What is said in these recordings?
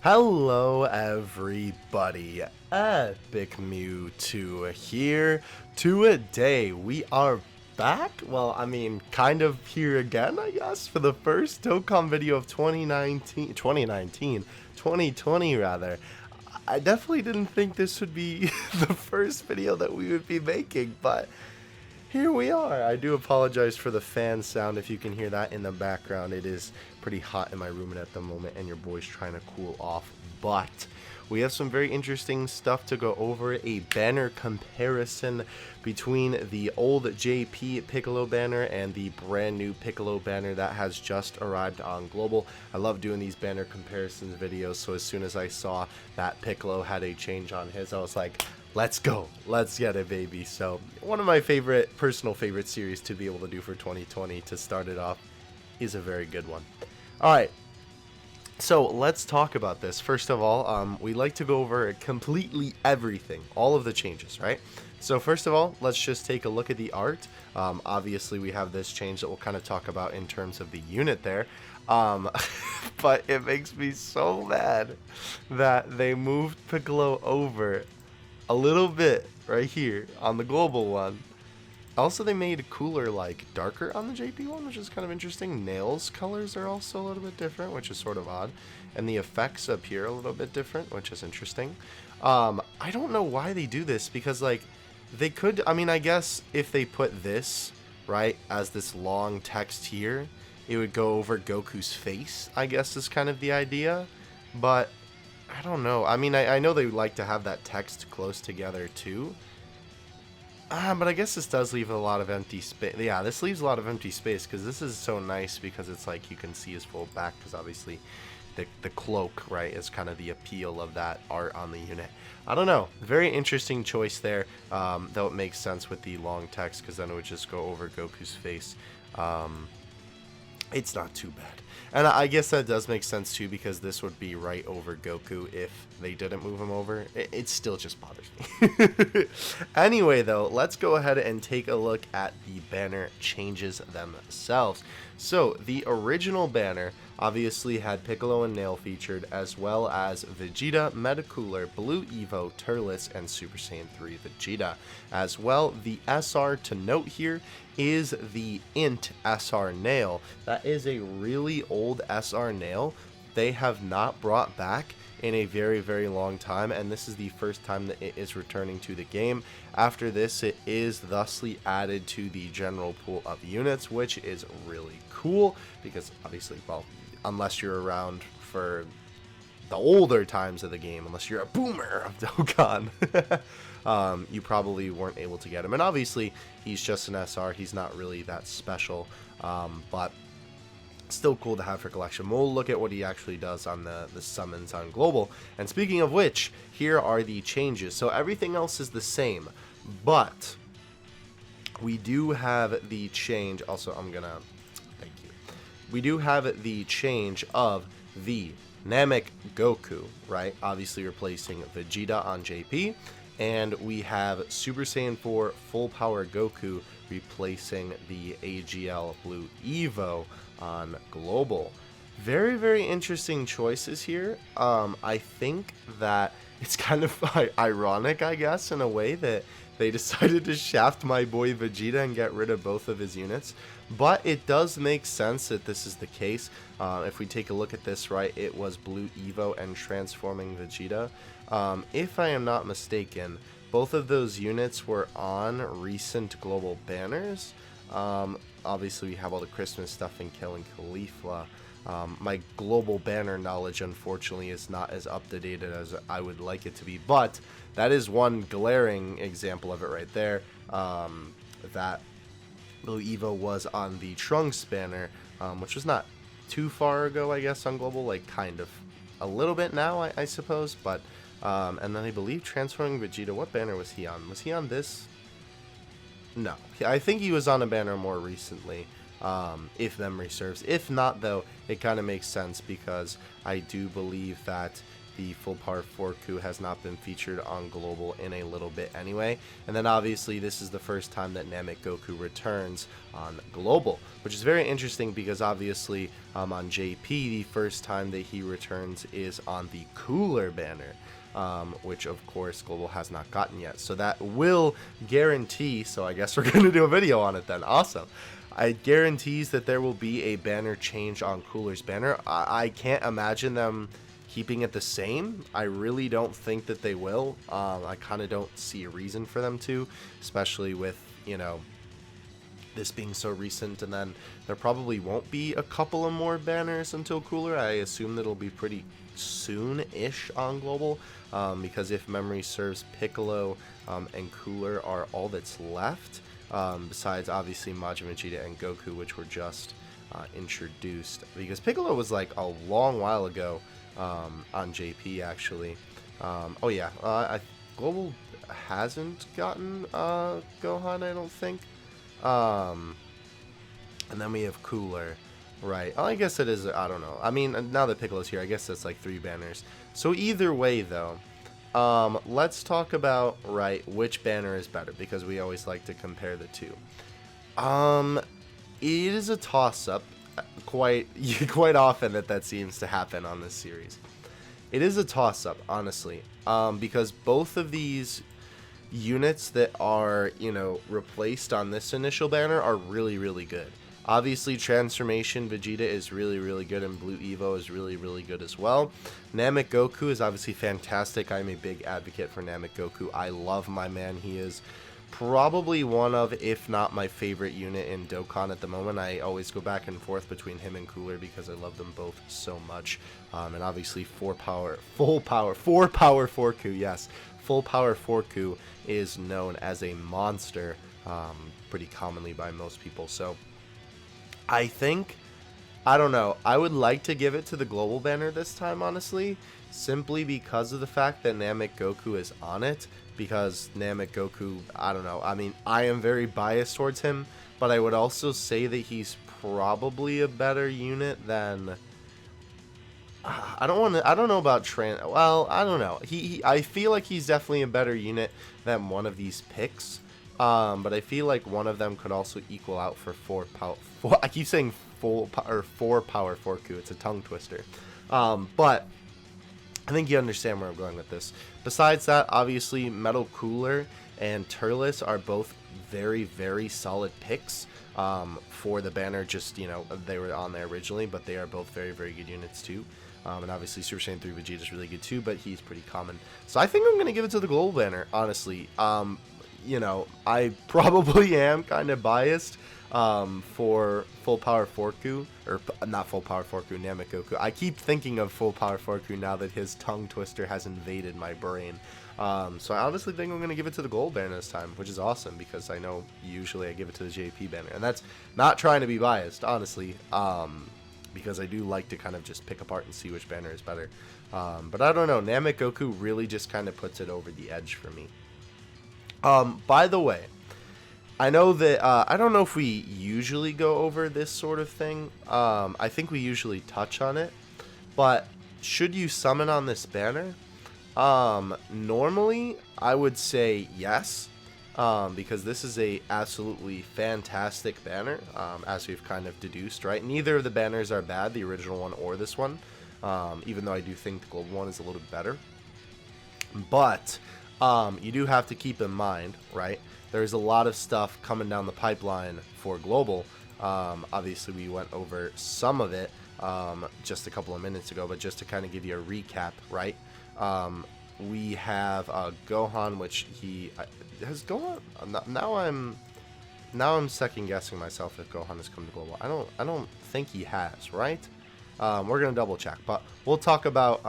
Hello everybody, Epic Mewtwo here. Today we are back, well I mean kind of here again I guess, for the first Dokkan video of 2020 rather. I definitely didn't think this would be the first video that we would be making, but here we are. I do apologize for the fan sound if you can hear that in the background. It is pretty hot in my room at the moment and your boy's trying to cool off. But we have some very interesting stuff to go over. A banner comparison between the old JP Piccolo banner and the brand new Piccolo banner that has just arrived on Global. I love doing these banner comparisons videos, so as soon as I saw that Piccolo had a change on his, I was like, let's go, let's get it, baby. So one of my personal favorite series to be able to do for 2020 to start it off is a very good one. All right, so let's talk about this. First of all, we like to go over completely everything, all of the changes, right? So first of all, let's just take a look at the art. Obviously we have this change that we'll kind of talk about in terms of the unit there. But it makes me so mad that they moved Piccolo over a little bit right here on the global one. Also, they made cooler, like darker on the JP one, which is kind of interesting. Nails colors are also a little bit different, which is sort of odd, and the effects up here a little bit different, which is interesting. I don't know why they do this, because like they could, I mean, I guess if they put this right as this long text here, it would go over Goku's face, I guess is kind of the idea. But I don't know. I mean, I know they like to have that text close together too. But I guess this does leave a lot of empty space. Yeah, this leaves a lot of empty space because this is so nice because it's like you can see his full back, because obviously the cloak, right, is kind of the appeal of that art on the unit. I don't know. Very interesting choice there, though it makes sense with the long text because then it would just go over Goku's face. It's not too bad. And I guess that does make sense too, because this would be right over Goku if they didn't move him over. It still just bothers me. Anyway, though, let's go ahead and take a look at the banner changes themselves. So, the original banner obviously had Piccolo and Nail featured, as well as Vegeta, Metacooler, Blue Evo, Turles, and Super Saiyan 3 Vegeta. As well, the SR to note here is the Int SR Nail. That is a really old SR Nail they have not brought back in a very, very long time, and this is the first time that it is returning to the game. After this, it is thusly added to the general pool of units, which is really cool, because obviously, well, unless you're around for the older times of the game, unless you're a boomer of Dokkan, you probably weren't able to get him. And obviously, he's just an SR. He's not really that special, but still cool to have for collection. We'll look at what he actually does on the summons on Global. And speaking of which, here are the changes. So everything else is the same, but we do have the change. Also, thank you. We do have the change of the Namek Goku, right? Obviously replacing Vegeta on JP. And we have Super Saiyan 4 Full Power Goku replacing the AGL Blue Evo on Global. Very, very interesting choices here. I think that it's kind of ironic, I guess, in a way that they decided to shaft my boy Vegeta and get rid of both of his units. But it does make sense that this is the case. If we take a look at this, right, it was Blue Evo and transforming Vegeta. If I am not mistaken, both of those units were on recent global banners. Obviously, we have all the Christmas stuff in Killing Caulifla. My global banner knowledge, unfortunately, is not as up-to-date as I would like it to be, but that is one glaring example of it right there. That Blue Evo was on the Trunks banner, which was not too far ago, I guess, on Global, like kind of a little bit now, I suppose, but and then I believe transforming Vegeta, what banner was he on? Was he on this? No, I think he was on a banner more recently, if memory serves. If not, though, it kind of makes sense, because I do believe that the full power Forku has not been featured on Global in a little bit anyway. And then obviously this is the first time that Namek Goku returns on Global, which is very interesting because obviously on JP the first time that he returns is on the Cooler banner. Which of course Global has not gotten yet. So that will guarantee, so I guess we're going to do a video on it then. Awesome. It guarantees that there will be a banner change on Cooler's banner. I can't imagine them keeping it the same. I really don't think that they will. I kind of don't see a reason for them to, especially with, you know, this being so recent, and then there probably won't be a couple of more banners until Cooler. I assume that it'll be pretty soon-ish on Global, because if memory serves, Piccolo and Cooler are all that's left, besides obviously Majin Vegeta and Goku, which were just introduced, because Piccolo was like a long while ago on JP actually. Oh yeah, Global hasn't gotten Gohan, I don't think. And then we have Cooler, right? Oh, I guess it is, I don't know. I mean, now that Piccolo's here, I guess that's like 3 banners. So either way, though, let's talk about, right, which banner is better, because we always like to compare the two. It is a toss-up, quite often that seems to happen on this series. It is a toss-up, honestly, because both of these units that are, you know, replaced on this initial banner are really, really good. Obviously, Transformation Vegeta is really, really good, and Blue Evo is really, really good as well. Namek Goku is obviously fantastic. I'm a big advocate for Namek Goku. I love my man. He is probably one of, if not my favorite unit in Dokkan at the moment. I always go back and forth between him and Cooler because I love them both so much. And obviously, full power Forku, yes. Full power Forku is known as a monster pretty commonly by most people. So I think, I don't know, I would like to give it to the Global banner this time, honestly, simply because of the fact that Namek Goku is on it. Because Namek Goku, I don't know, I mean, I am very biased towards him, but I would also say that he's probably a better unit than, I don't know about well, I don't know. I feel like he's definitely a better unit than one of these picks. But I feel like one of them could also equal out for 4 power. I keep saying 4 power Forku. It's a tongue twister. But I think you understand where I'm going with this. Besides that, obviously, Metal Cooler and Turles are both very, very solid picks for the banner. Just, you know, they were on there originally, but they are both very, very good units too. And obviously Super Saiyan 3 Vegeta is really good too, but he's pretty common. So I think I'm going to give it to the Global banner, honestly. You know, I probably am kind of biased for full power Forku, or not full power Forku, Namek Goku. I keep thinking of full power Forku now that his tongue twister has invaded my brain. So I honestly think I'm going to give it to the Gold banner this time, which is awesome because I know usually I give it to the JP banner. And that's not trying to be biased, honestly, because I do like to kind of just pick apart and see which banner is better. But I don't know, Namek Goku really just kind of puts it over the edge for me. By the way, I know that, I don't know if we usually go over this sort of thing. I think we usually touch on it, but should you summon on this banner? Normally, I would say yes, because this is a absolutely fantastic banner, as we've kind of deduced, right? Neither of the banners are bad, the original one or this one, even though I do think the global one is a little bit better. But you do have to keep in mind, right, there's a lot of stuff coming down the pipeline for Global. Obviously, we went over some of it just a couple of minutes ago, but just to kind of give you a recap, right, we have Gohan, which he has Gohan. Now I'm second guessing myself if Gohan has come to Global. I don't think he has, right? We're gonna double check, but we'll talk about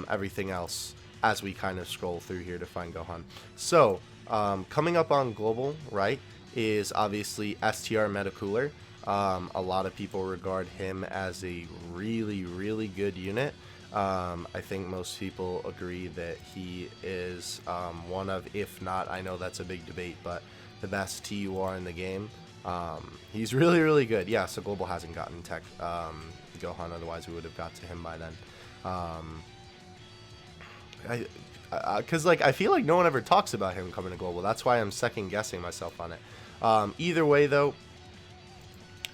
everything else as we kind of scroll through here to find Gohan. So coming up on Global, right, is obviously STR Metacooler. A lot of people regard him as a really, really good unit. I think most people agree that he is one of, if not, I know that's a big debate, but the best TUR in the game. He's really, really good. Yeah, so Global hasn't gotten tech Gohan, otherwise we would have got to him by then. Because like I feel like no one ever talks about him coming to Global. That's why I'm second guessing myself on it. Either way, though,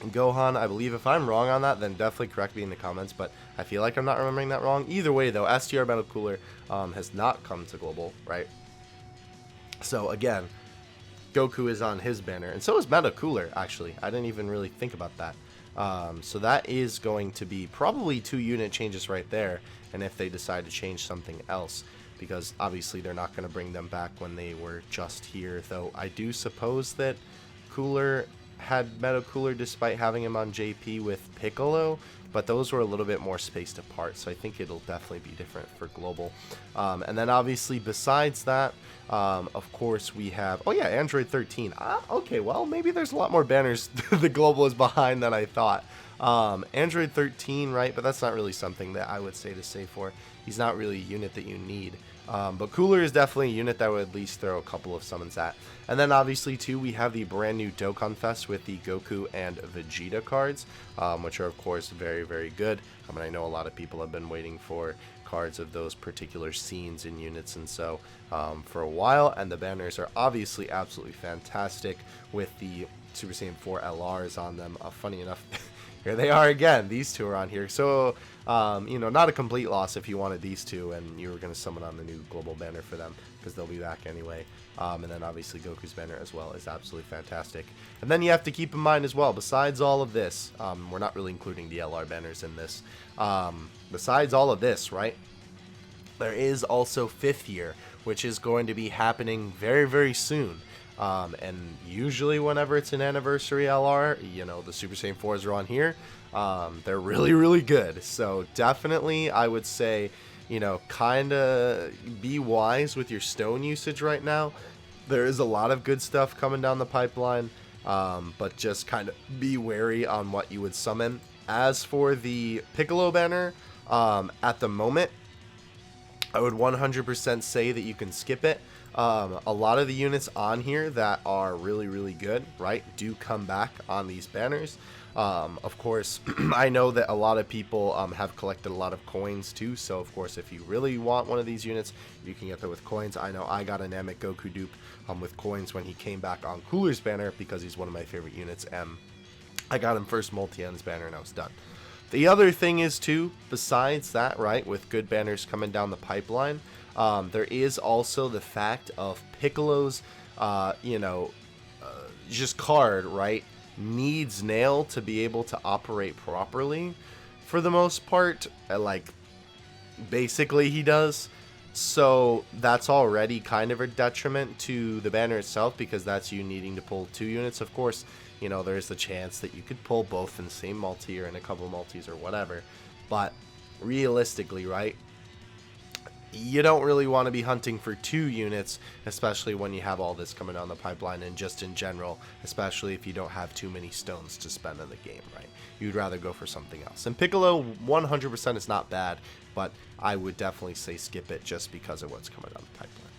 Gohan, I believe, if I'm wrong on that, then definitely correct me in the comments, but I feel like I'm not remembering that wrong. Either way, though, STR Metal Cooler has not come to Global, right? So, again, Goku is on his banner, and so is Metal Cooler, actually. I didn't even really think about that. So that is going to be probably 2 unit changes right there, and if they decide to change something else, because obviously they're not going to bring them back when they were just here, though I do suppose that Cooler had Metal Cooler despite having him on JP with Piccolo, but those were a little bit more spaced apart, so I think it'll definitely be different for Global. And then obviously besides that, of course we have, oh yeah, Android 13. Okay, well, maybe there's a lot more banners the Global is behind than I thought. Android 13, right, but that's not really something that I would say to say for. He's not really a unit that you need. But Cooler is definitely a unit that would at least throw a couple of summons at. And then obviously too, we have the brand new Dokkan Fest with the Goku and Vegeta cards, which are of course very, very good. I mean, I know a lot of people have been waiting for cards of those particular scenes and units and so for a while, and the banners are obviously absolutely fantastic with the Super Saiyan 4 LRs on them. Funny enough, here they are again. These two are on here. So, you know, not a complete loss if you wanted these two and you were going to summon on the new Global banner for them, because they'll be back anyway. And then obviously Goku's banner as well is absolutely fantastic. And then you have to keep in mind as well, besides all of this, we're not really including the LR banners in this. Besides all of this, right, there is also 5th year, which is going to be happening very, very soon. And usually whenever it's an anniversary LR, you know, the Super Saiyan 4s are on here. They're really, really good. So definitely I would say, you know, kind of be wise with your stone usage right now. There is a lot of good stuff coming down the pipeline, but just kind of be wary on what you would summon. As for the Piccolo banner, at the moment, I would 100% say that you can skip it. A lot of the units on here that are really, really good, right, do come back on these banners. Of course, I know that a lot of people have collected a lot of coins too, so of course if you really want one of these units, you can get them with coins. I know I got a Namek Goku dupe with coins when he came back on Cooler's banner because he's one of my favorite units, and I got him first multi on his banner and I was done. The other thing is too, besides that, right, with good banners coming down the pipeline, there is also the fact of Piccolo's, you know, just card, right, needs Nail to be able to operate properly for the most part. Like, basically he does. So that's already kind of a detriment to the banner itself, because that's you needing to pull 2 units. Of course, you know, there's the chance that you could pull both in the same multi or in a couple multis or whatever. But realistically, right, you don't really want to be hunting for 2 units, especially when you have all this coming down the pipeline, and just in general, especially if you don't have too many stones to spend in the game, right? You'd rather go for something else. And Piccolo 100% is not bad, but I would definitely say skip it just because of what's coming down the pipeline.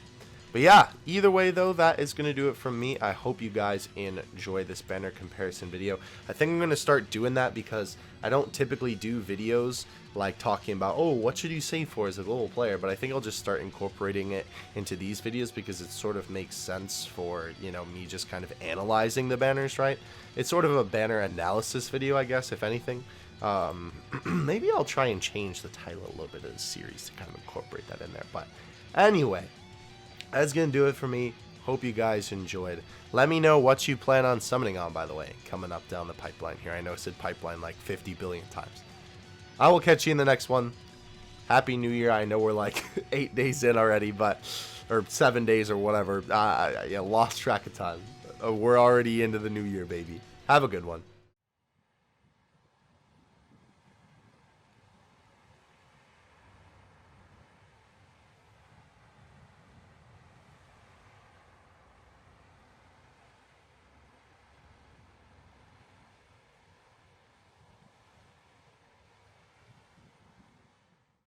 But yeah, either way though, that is going to do it from me. I hope you guys enjoy this banner comparison video. I think I'm going to start doing that because I don't typically do videos like talking about, oh, what should you save for as a global player, but I think I'll just start incorporating it into these videos because it sort of makes sense for, you know, me just kind of analyzing the banners, right? It's sort of a banner analysis video, I guess, if anything. Maybe I'll try and change the title a little bit of the series to kind of incorporate that in there. But anyway, that's going to do it for me. Hope you guys enjoyed. Let me know what you plan on summoning on, by the way, coming up down the pipeline here. I know I said pipeline like 50 billion times. I will catch you in the next one. Happy New Year. I know we're like 8 days in already, but, or 7 days or whatever. Yeah, lost track of time. We're already into the new year, baby. Have a good one.